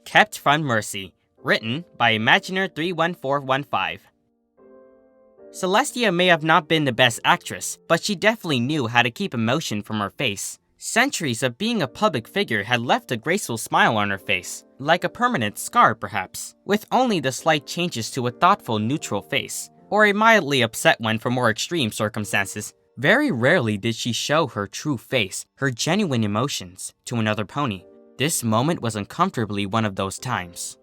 Kept from Mercy, written by Imaginer31415. Celestia may have not been the best actress, but she definitely knew how to keep emotion from her face. Centuries of being a public figure had left a graceful smile on her face, like a permanent scar perhaps, with only the slight changes to a thoughtful neutral face, or a mildly upset one for more extreme circumstances. Very rarely did she show her true face, her genuine emotions, to another pony. This moment was uncomfortably one of those times.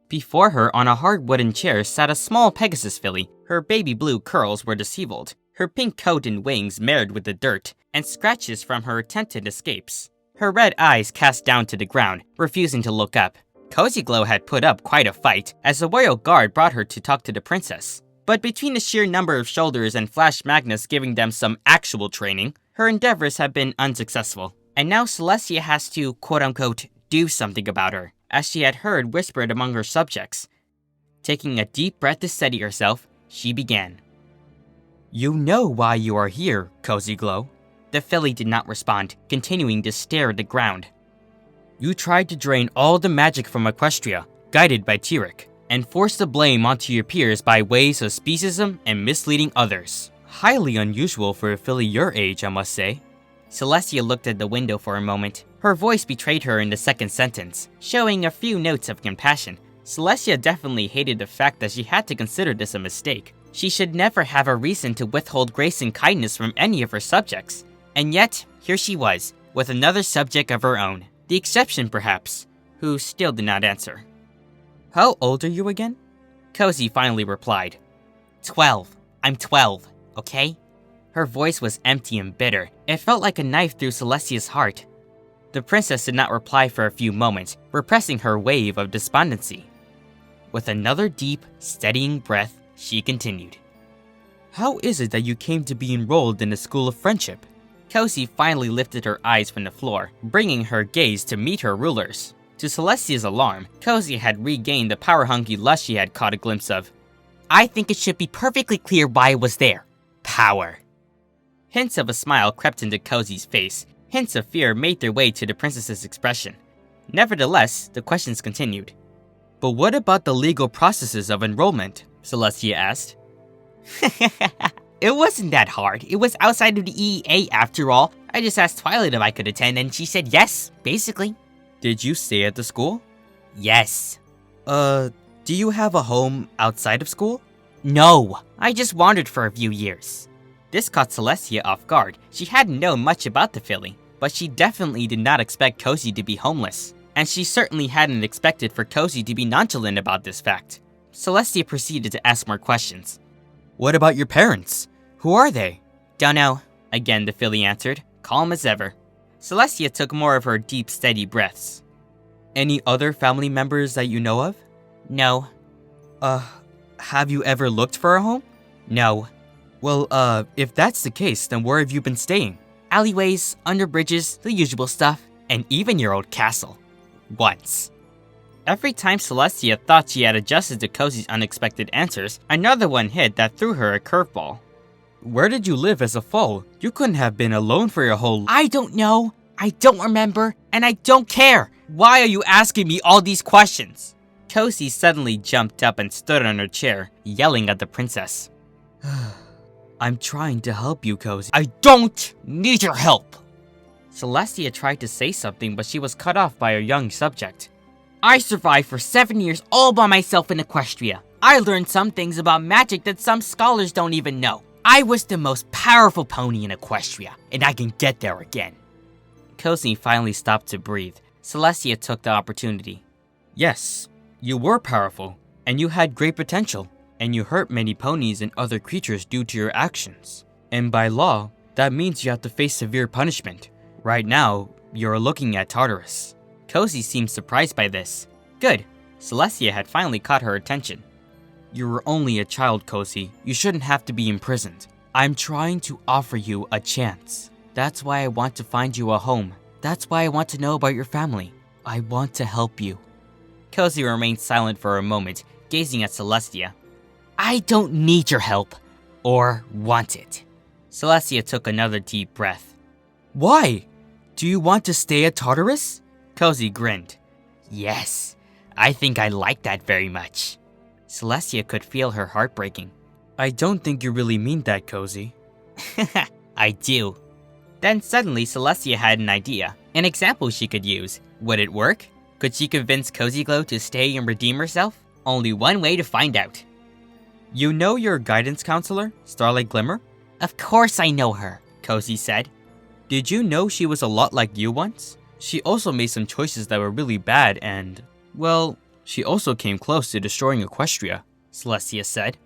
Before her on a hard wooden chair sat a small Pegasus filly. Her baby blue curls were disheveled, her pink coat and wings marred with the dirt, and scratches from her attempted escapes. Her red eyes cast down to the ground, refusing to look up. Cozy Glow had put up quite a fight, as the royal guard brought her to talk to the princess. But between the sheer number of shoulders and Flash Magnus giving them some actual training, her endeavors have been unsuccessful. And now Celestia has to, quote-unquote, do something about her, as she had heard whispered among her subjects. Taking a deep breath to steady herself, she began. "You know why you are here, Cozy Glow." The filly did not respond, continuing to stare at the ground. "You tried to drain all the magic from Equestria, guided by Tyrek, and forced the blame onto your peers by ways of speciesism and misleading others. Highly unusual for a filly your age, I must say." Celestia looked at the window for a moment. Her voice betrayed her in the second sentence, showing a few notes of compassion. Celestia definitely hated the fact that she had to consider this a mistake. She should never have a reason to withhold grace and kindness from any of her subjects. And yet, here she was, with another subject of her own. The exception, perhaps, who still did not answer. "How old are you again?" Cozy finally replied. 12. I'm 12, okay?" Her voice was empty and bitter. It felt like a knife through Celestia's heart. The princess did not reply for a few moments, repressing her wave of despondency. With another deep, steadying breath, she continued. "How is it that you came to be enrolled in the School of Friendship?" Cozy finally lifted her eyes from the floor, bringing her gaze to meet her rulers. To Celestia's alarm, Cozy had regained the power-hungry lust she had caught a glimpse of. "I think it should be perfectly clear why I was there. Power." Hints of a smile crept into Cozy's face. Hints of fear made their way to the princess's expression. Nevertheless, the questions continued. "But what about the legal processes of enrollment?" Celestia asked. "It wasn't that hard. It was outside of the EEA after all. I just asked Twilight if I could attend and she said yes, basically." "Did you stay at the school?" "Yes." Do you have a home outside of school?" "No, I just wandered for a few years." This caught Celestia off guard. She hadn't known much about the filly, but she definitely did not expect Cozy to be homeless. And she certainly hadn't expected for Cozy to be nonchalant about this fact. Celestia proceeded to ask more questions. "What about your parents? Who are they?" "Don't know," again the filly answered, calm as ever. Celestia took more of her deep, steady breaths. "Any other family members that you know of?" "No." Have you ever looked for a home?" "No." "Well, if that's the case, then where have you been staying?" "Alleyways, under bridges, the usual stuff, and even your old castle. Once." Every time Celestia thought she had adjusted to Cozy's unexpected answers, another one hit that threw her a curveball. "Where did you live as a foal? You couldn't have been alone for your whole—" "I don't know, I don't remember, and I don't care. Why are you asking me all these questions?" Cozy suddenly jumped up and stood on her chair, yelling at the princess. "I'm trying to help you, Cozy." "I don't need your help!" Celestia tried to say something, but she was cut off by her young subject. "I survived for 7 years all by myself in Equestria. I learned some things about magic that some scholars don't even know. I was the most powerful pony in Equestria, and I can get there again." Cozy finally stopped to breathe. Celestia took the opportunity. "Yes, you were powerful, and you had great potential. And you hurt many ponies and other creatures due to your actions. And by law, that means you have to face severe punishment. Right now, you're looking at Tartarus." Cozy seemed surprised by this. Good. Celestia had finally caught her attention. "You were only a child, Cozy. You shouldn't have to be imprisoned. I'm trying to offer you a chance. That's why I want to find you a home. That's why I want to know about your family. I want to help you." Cozy remained silent for a moment, gazing at Celestia. "I don't need your help, or want it." Celestia took another deep breath. Why? Do you want to stay at Tartarus? Cozy grinned. Yes, I think I like that very much. Celestia could feel her heart breaking. I don't think you really mean that, Cozy. I do. Then suddenly Celestia had an idea, an example she could use. Would it work? Could she convince Cozy Glow to stay and redeem herself? Only one way to find out. You know your guidance counselor, Starlight Glimmer? Of course I know her, Cozy said. Did you know she was a lot like you once? She also made some choices that were really bad and, well, she also came close to destroying Equestria, Celestia said.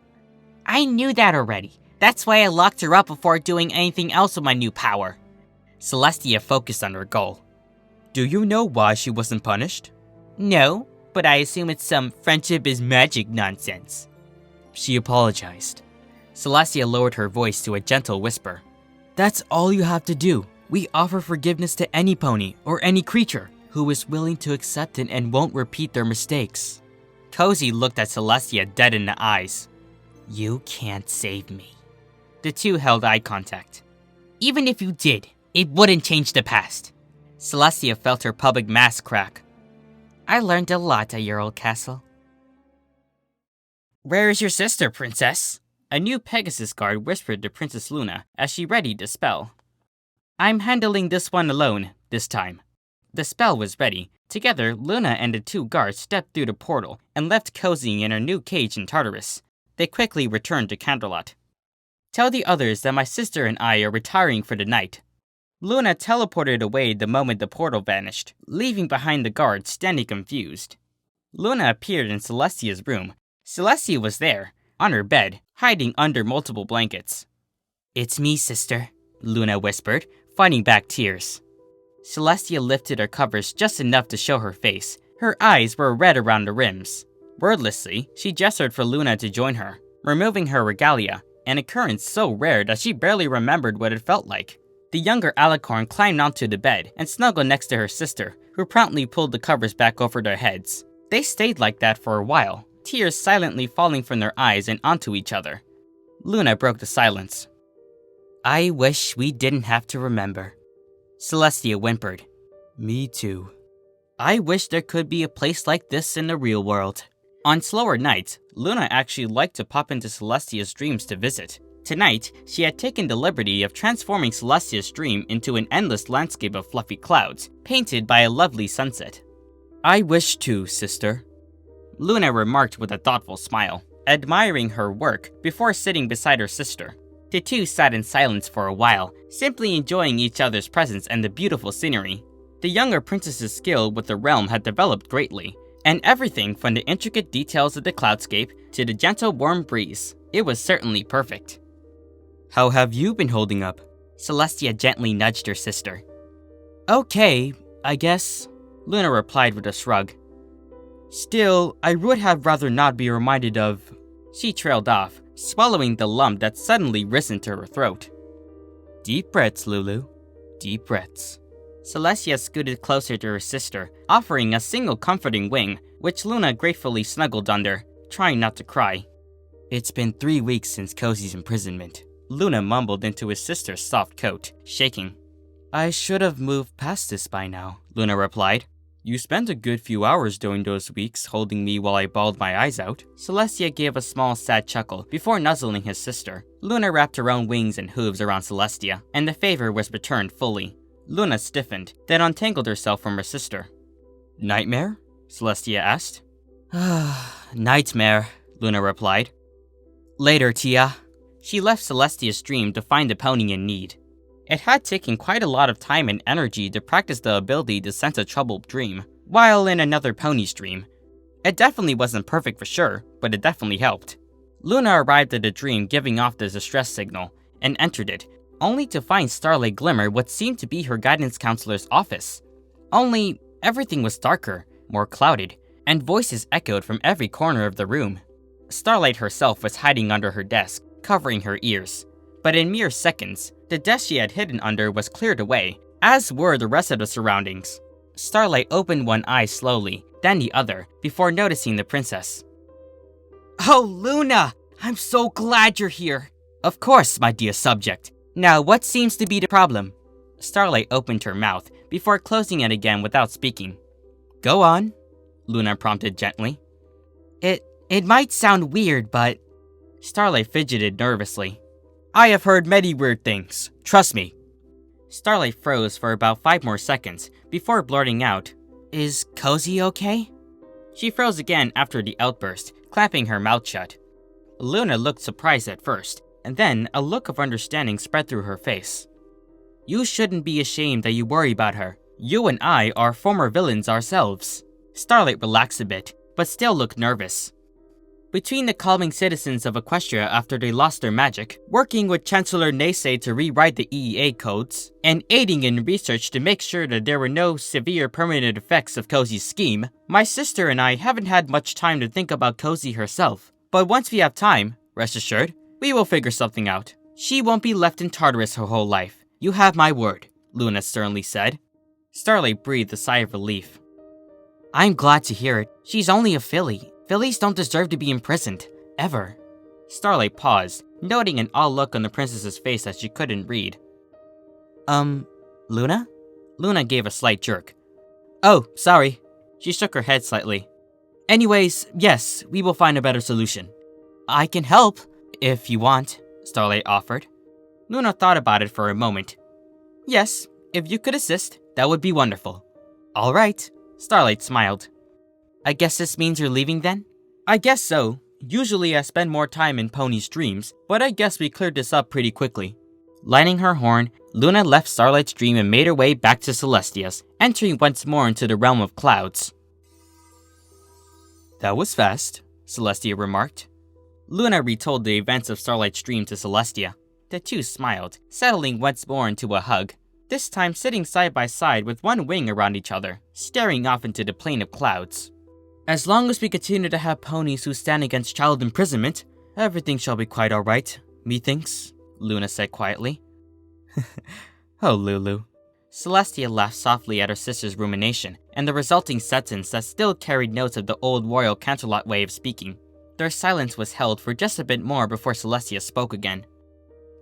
I knew that already. That's why I locked her up before doing anything else with my new power. Celestia focused on her goal. Do you know why she wasn't punished? No, but I assume it's some friendship is magic nonsense. She apologized. Celestia lowered her voice to a gentle whisper. That's all you have to do. We offer forgiveness to any pony or any creature who is willing to accept it and won't repeat their mistakes. Cozy looked at Celestia dead in the eyes. You can't save me. The two held eye contact. Even if you did, it wouldn't change the past. Celestia felt her public mask crack. I learned a lot at your old castle. Where is your sister, princess? A new Pegasus guard whispered to Princess Luna as she readied the spell. I'm handling this one alone, this time. The spell was ready. Together, Luna and the two guards stepped through the portal and left Cozy in her new cage in Tartarus. They quickly returned to Canterlot. Tell the others that my sister and I are retiring for the night. Luna teleported away the moment the portal vanished, leaving behind the guards standing confused. Luna appeared in Celestia's room. Celestia was there, on her bed, hiding under multiple blankets. It's me, sister, Luna whispered, fighting back tears. Celestia lifted her covers just enough to show her face. Her eyes were red around the rims. Wordlessly, she gestured for Luna to join her, removing her regalia, an occurrence so rare that she barely remembered what it felt like. The younger Alicorn climbed onto the bed and snuggled next to her sister, who promptly pulled the covers back over their heads. They stayed like that for a while, tears silently falling from their eyes and onto each other. Luna broke the silence. I wish we didn't have to remember. Celestia whimpered. Me too. I wish there could be a place like this in the real world. On slower nights, Luna actually liked to pop into Celestia's dreams to visit. Tonight, she had taken the liberty of transforming Celestia's dream into an endless landscape of fluffy clouds, painted by a lovely sunset. I wish too, sister, Luna remarked with a thoughtful smile, admiring her work before sitting beside her sister. The two sat in silence for a while, simply enjoying each other's presence and the beautiful scenery. The younger princess's skill with the realm had developed greatly, and everything from the intricate details of the cloudscape to the gentle warm breeze, it was certainly perfect. How have you been holding up? Celestia gently nudged her sister. Okay, I guess, Luna replied with a shrug. Still, I would have rather not be reminded of... She trailed off, swallowing the lump that suddenly risen to her throat. Deep breaths, Lulu. Deep breaths. Celestia scooted closer to her sister, offering a single comforting wing, which Luna gratefully snuggled under, trying not to cry. It's been 3 weeks since Cozy's imprisonment. Luna mumbled into his sister's soft coat, shaking. I should have moved past this by now, Luna replied. You spent a good few hours during those weeks holding me while I bawled my eyes out. Celestia gave a small sad chuckle before nuzzling his sister. Luna wrapped her own wings and hooves around Celestia, and the favor was returned fully. Luna stiffened, then untangled herself from her sister. Nightmare? Celestia asked. Nightmare, Luna replied. Later, Tia. She left Celestia's dream to find the pony in need. It had taken quite a lot of time and energy to practice the ability to sense a troubled dream, while in another pony's dream. It definitely wasn't perfect for sure, but it definitely helped. Luna arrived at the dream giving off the distress signal, and entered it, only to find Starlight Glimmer what seemed to be her guidance counselor's office. Only, everything was darker, more clouded, and voices echoed from every corner of the room. Starlight herself was hiding under her desk, covering her ears. But in mere seconds, the desk she had hidden under was cleared away, as were the rest of the surroundings. Starlight opened one eye slowly, then the other, before noticing the princess. Oh, Luna! I'm so glad you're here! Of course, my dear subject. Now, what seems to be the problem? Starlight opened her mouth before closing it again without speaking. Go on, Luna prompted gently. It might sound weird, but... Starlight fidgeted nervously. I have heard many weird things. Trust me. Starlight froze for about 5 more seconds before blurting out, Is Cozy okay? She froze again after the outburst, clamping her mouth shut. Luna looked surprised at first, and then a look of understanding spread through her face. You shouldn't be ashamed that you worry about her. You and I are former villains ourselves. Starlight relaxed a bit, but still looked nervous. Between the calming citizens of Equestria after they lost their magic, working with Chancellor Neysay to rewrite the EEA codes, and aiding in research to make sure that there were no severe permanent effects of Cozy's scheme, my sister and I haven't had much time to think about Cozy herself. But once we have time, rest assured, we will figure something out. She won't be left in Tartarus her whole life. You have my word, Luna sternly said. Starlight breathed a sigh of relief. I'm glad to hear it. She's only a filly. Fillies don't deserve to be imprisoned. Ever. Starlight paused, noting an odd look on the princess's face that she couldn't read. Luna? Luna gave a slight jerk. Oh, sorry. She shook her head slightly. Anyways, yes, we will find a better solution. I can help, if you want, Starlight offered. Luna thought about it for a moment. Yes, if you could assist, that would be wonderful. All right, Starlight smiled. I guess this means you're leaving then? I guess so. Usually I spend more time in Pony's dreams, but I guess we cleared this up pretty quickly. Lighting her horn, Luna left Starlight's dream and made her way back to Celestia's, entering once more into the realm of clouds. That was fast, Celestia remarked. Luna retold the events of Starlight's dream to Celestia. The two smiled, settling once more into a hug, this time sitting side by side with one wing around each other, staring off into the plain of clouds. As long as we continue to have ponies who stand against child imprisonment, everything shall be quite alright, methinks, Luna said quietly. Oh, Lulu. Celestia laughed softly at her sister's rumination, and the resulting sentence that still carried notes of the old royal Canterlot way of speaking. Their silence was held for just a bit more before Celestia spoke again.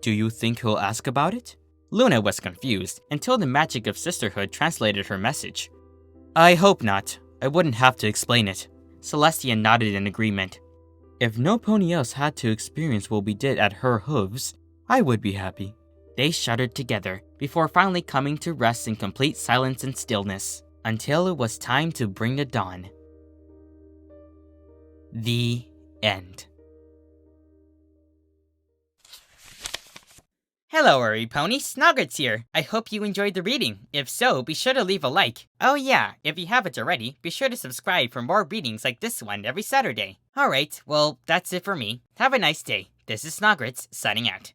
Do you think he'll ask about it? Luna was confused until the magic of sisterhood translated her message. I hope not. I wouldn't have to explain it. Celestia nodded in agreement. If no pony else had to experience what we did at her hooves, I would be happy. They shuddered together before finally coming to rest in complete silence and stillness, until it was time to bring the dawn. The end. Hello, Uri Pony, Snoggarts here. I hope you enjoyed the reading. If so, be sure to leave a like. Oh yeah, if you haven't already, be sure to subscribe for more readings like this one every Saturday. Alright, well, that's it for me. Have a nice day. This is Snoggarts, signing out.